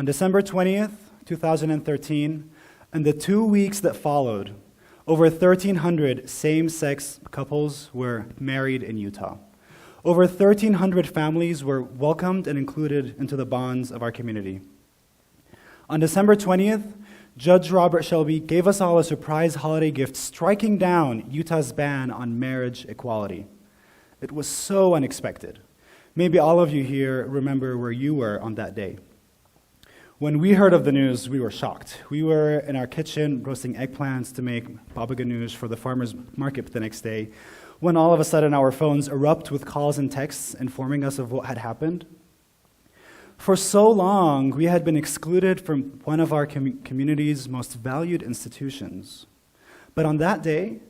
December 20th, 2013, and the 2 weeks that followed, over 1,300 same-sex couples were married in Utah. Over 1,300 families were welcomed and included into the bonds of our community. On December 20th, Judge Robert Shelby gave us all a surprise holiday gift, striking down Utah's ban on marriage equality. It was so unexpected. Maybe all of you here remember where you were on that day. When we heard of the news, we were shocked. We were in our kitchen roasting eggplants to make baba ganoush for the farmer's market the next day, when all of a sudden our phones erupt with calls and texts informing us of what had happened. For so long, we had been excluded from one of our community's most valued institutions. But on that day,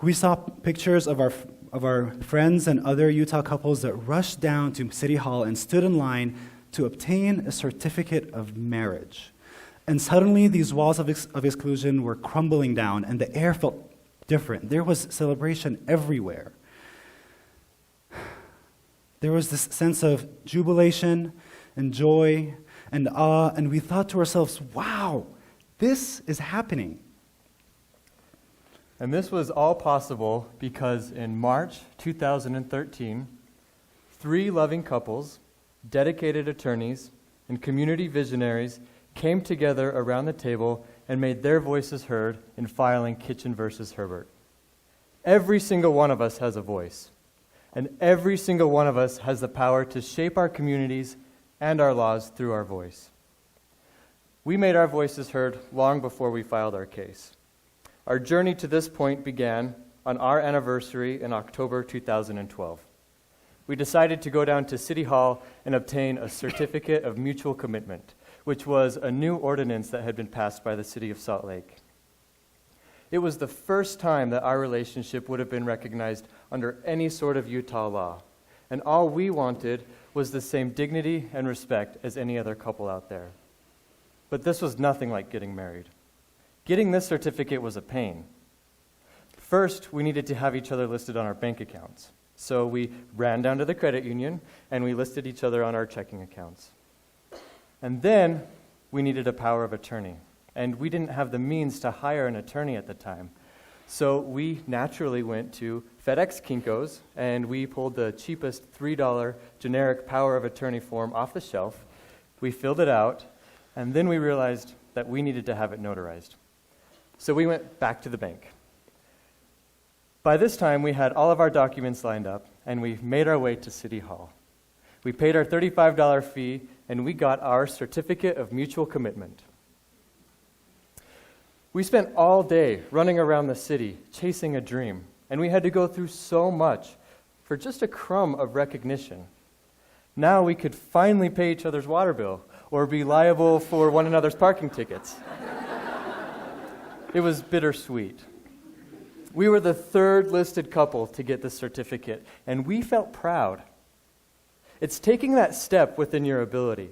we saw pictures of our friends and other Utah couples that rushed down to City Hall and stood in line to obtain a certificate of marriage. And suddenly, these walls of exclusion were crumbling down, and the air felt different. There was celebration everywhere. There was this sense of jubilation and joy and awe, and we thought to ourselves, wow, this is happening. And this was all possible because in March 2013, 3 loving couples, dedicated attorneys, and community visionaries came together around the table and made their voices heard in filing Kitchen versus Herbert. Every single one of us has a voice. And every single one of us has the power to shape our communities and our laws through our voice. We made our voices heard long before we filed our case. Our journey to this point began on our anniversary in October 2012. We decided to go down to City Hall and obtain a certificate of mutual commitment, which was a new ordinance that had been passed by the city of Salt Lake. It was the first time that our relationship would have been recognized under any sort of Utah law, and all we wanted was the same dignity and respect as any other couple out there. But this was nothing like getting married. Getting this certificate was a pain. First, we needed to have each other listed on our bank accounts. So we ran down to the credit union, and we listed each other on our checking accounts. And then we needed a power of attorney. And we didn't have the means to hire an attorney at the time. So we naturally went to FedEx Kinko's, and we pulled the cheapest $3 generic power of attorney form off the shelf. We filled it out, and then we realized that we needed to have it notarized. So we went back to the bank. By this time, we had all of our documents lined up, and we made our way to City Hall. We paid our $35 fee, and we got our certificate of mutual commitment. We spent all day running around the city, chasing a dream, and we had to go through so much for just a crumb of recognition. Now we could finally pay each other's water bill or be liable for one another's parking tickets. It was bittersweet. We were the 3rd listed couple to get this certificate, and we felt proud. It's taking that step within your ability,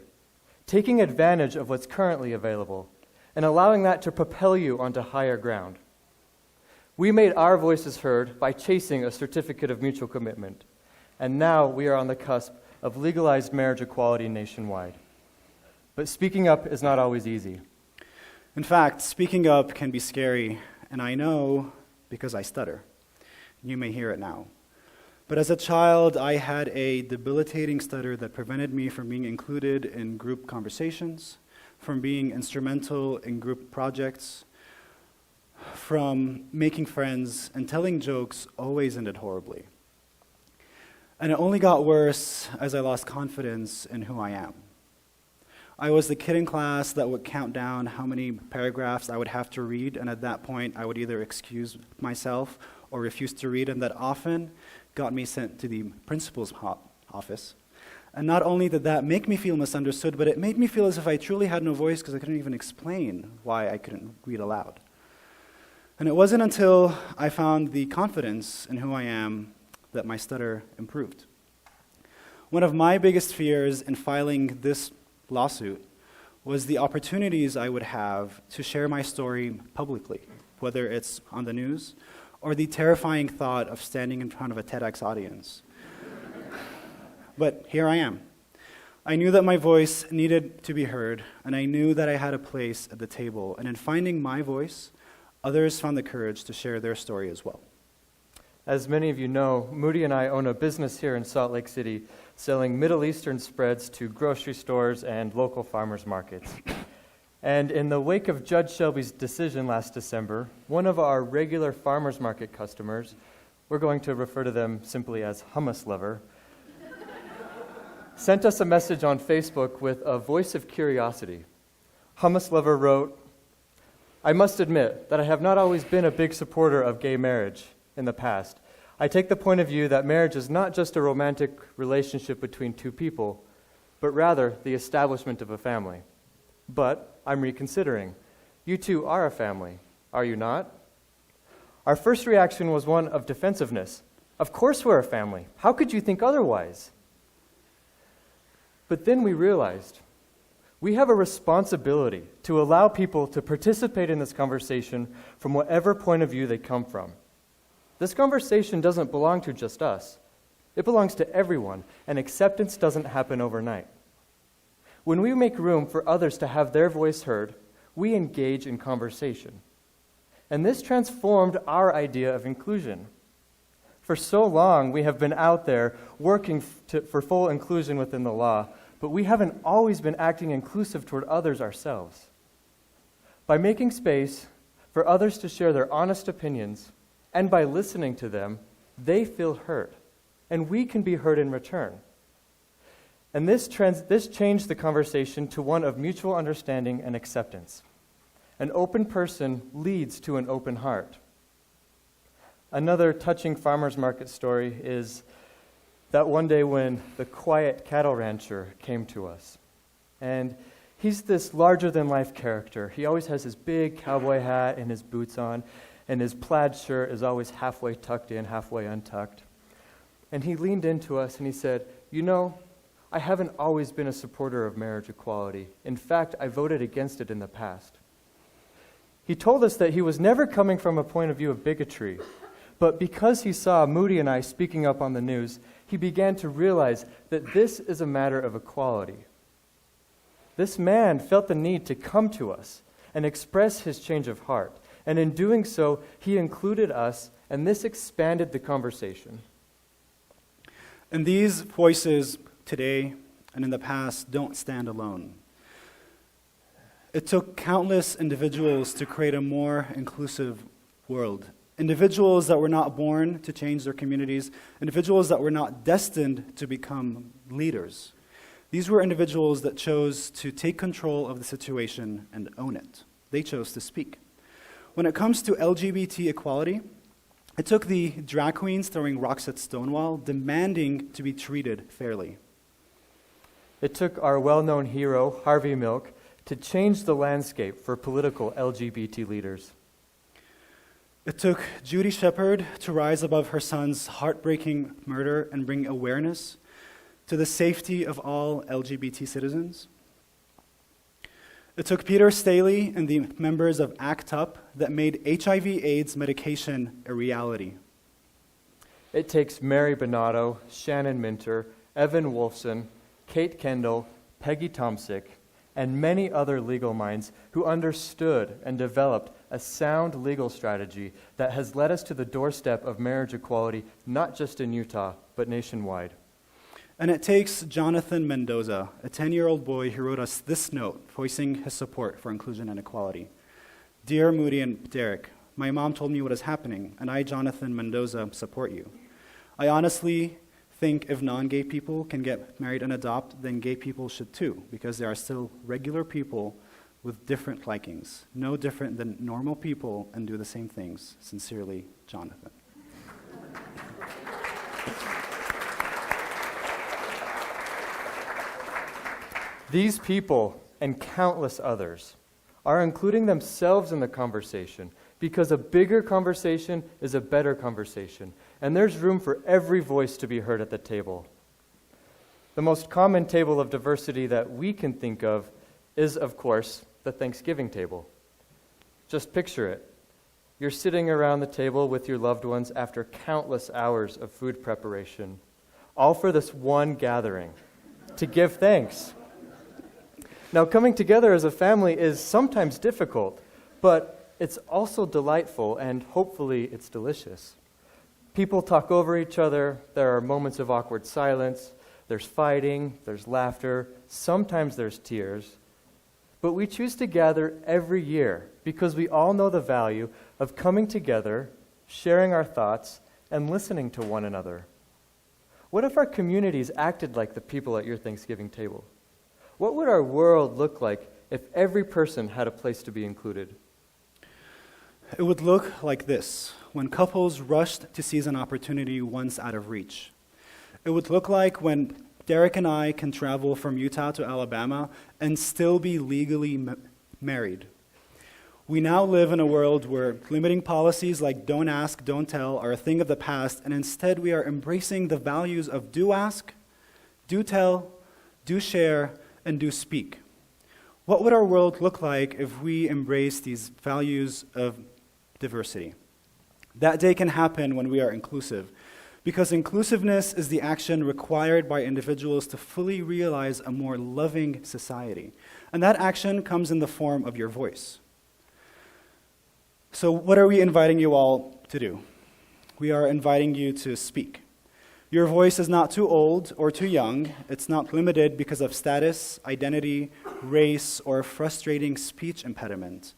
taking advantage of what's currently available, and allowing that to propel you onto higher ground. We made our voices heard by chasing a certificate of mutual commitment, and now we are on the cusp of legalized marriage equality nationwide. But speaking up is not always easy. In fact, speaking up can be scary, and I know because I stutter. You may hear it now. But as a child, I had a debilitating stutter that prevented me from being included in group conversations, from being instrumental in group projects, from making friends, and telling jokes always ended horribly. And it only got worse as I lost confidence in who I am. I was the kid in class that would count down how many paragraphs I would have to read, and at that point, I would either excuse myself or refuse to read, and that often got me sent to the principal's office. And not only did that make me feel misunderstood, but it made me feel as if I truly had no voice because I couldn't even explain why I couldn't read aloud. And it wasn't until I found the confidence in who I am that my stutter improved. One of my biggest fears in filing this lawsuit was the opportunities I would have to share my story publicly, whether it's on the news or the terrifying thought of standing in front of a TEDx audience. But here I am. I knew that my voice needed to be heard, and I knew that I had a place at the table. And in finding my voice, others found the courage to share their story as well. As many of you know, Moudi and I own a business here in Salt Lake City selling Middle Eastern spreads to grocery stores and local farmers markets. And in the wake of Judge Shelby's decision last December, one of our regular farmers market customers, we're going to refer to them simply as Hummus Lover, sent us a message on Facebook with a voice of curiosity. Hummus Lover wrote, "I must admit that I have not always been a big supporter of gay marriage in the past. I take the point of view that marriage is not just a romantic relationship between two people, but rather the establishment of a family. But I'm reconsidering. You two are a family, are you not?" Our first reaction was one of defensiveness. Of course we're a family. How could you think otherwise? But then we realized we have a responsibility to allow people to participate in this conversation from whatever point of view they come from. This conversation doesn't belong to just us. It belongs to everyone, and acceptance doesn't happen overnight. When we make room for others to have their voice heard, we engage in conversation. And this transformed our idea of inclusion. For so long, we have been out there working for full inclusion within the law, but we haven't always been acting inclusive toward others ourselves. By making space for others to share their honest opinions, and by listening to them, they feel heard, and we can be heard in return. And this changed the conversation to one of mutual understanding and acceptance. An open person leads to an open heart. Another touching farmer's market story is that one day when the quiet cattle rancher came to us. And he's this larger-than-life character. He always has his big cowboy hat and his boots on, and his plaid shirt is always halfway tucked in, halfway untucked. And he leaned into us and he said, "You know, I haven't always been a supporter of marriage equality. In fact, I voted against it in the past." He told us that he was never coming from a point of view of bigotry, but because he saw Moudi and I speaking up on the news, he began to realize that this is a matter of equality. This man felt the need to come to us and express his change of heart, and in doing so, he included us, and this expanded the conversation. And these voices today and in the past don't stand alone. It took countless individuals to create a more inclusive world. Individuals that were not born to change their communities, individuals that were not destined to become leaders. These were individuals that chose to take control of the situation and own it. They chose to speak. When it comes to LGBT equality, it took the drag queens throwing rocks at Stonewall, demanding to be treated fairly. It took our well-known hero, Harvey Milk, to change the landscape for political LGBT leaders. It took Judy Shepard to rise above her son's heartbreaking murder and bring awareness to the safety of all LGBT citizens. It took Peter Staley and the members of ACT UP that made HIV/AIDS medication a reality. It takes Mary Bonato, Shannon Minter, Evan Wolfson, Kate Kendall, Peggy Tomsick, and many other legal minds who understood and developed a sound legal strategy that has led us to the doorstep of marriage equality, not just in Utah, but nationwide. And it takes Jonathan Mendoza, a 10-year-old boy who wrote us this note, voicing his support for inclusion and equality. "Dear Moudi and Derek, my mom told me what is happening, and I, Jonathan Mendoza, support you. I honestly think if non-gay people can get married and adopt, then gay people should too, because they are still regular people with different likings, no different than normal people, and do the same things. Sincerely, Jonathan." These people and countless others are including themselves in the conversation because a bigger conversation is a better conversation, and there's room for every voice to be heard at the table. The most common table of diversity that we can think of is, of course, the Thanksgiving table. Just picture it. You're sitting around the table with your loved ones after countless hours of food preparation, all for this one gathering, to give thanks. Now, coming together as a family is sometimes difficult, but it's also delightful, and hopefully it's delicious. People talk over each other, there are moments of awkward silence, there's fighting, there's laughter, sometimes there's tears. But we choose to gather every year because we all know the value of coming together, sharing our thoughts, and listening to one another. What if our communities acted like the people at your Thanksgiving table? What would our world look like if every person had a place to be included? It would look like this when couples rushed to seize an opportunity once out of reach. It would look like when Derek and I can travel from Utah to Alabama and still be legally married. We now live in a world where limiting policies like don't ask, don't tell are a thing of the past, and instead we are embracing the values of do ask, do tell, do share, and do speak. What would our world look like if we embrace these values of diversity? That day can happen when we are inclusive, because inclusiveness is the action required by individuals to fully realize a more loving society. And that action comes in the form of your voice. So what are we inviting you all to do? We are inviting you to speak. Your voice is not too old or too young. It's not limited because of status, identity, race, or a frustrating speech impediment.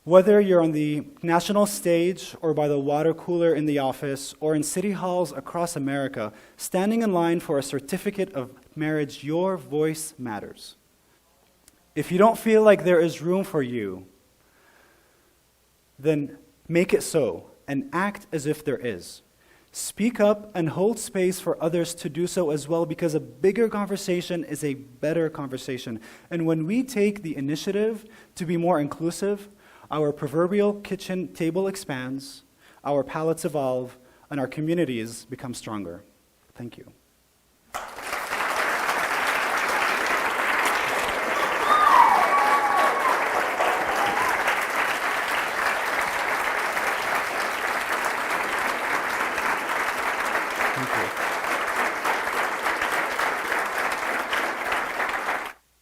Whether you're on the national stage or by the water cooler in the office or in city halls across America, standing in line for a certificate of marriage, your voice matters. If you don't feel like there is room for you, then make it so and act as if there is. Speak up and hold space for others to do so as well, because a bigger conversation is a better conversation. And when we take the initiative to be more inclusive, our proverbial kitchen table expands, our palates evolve, and our communities become stronger. Thank you.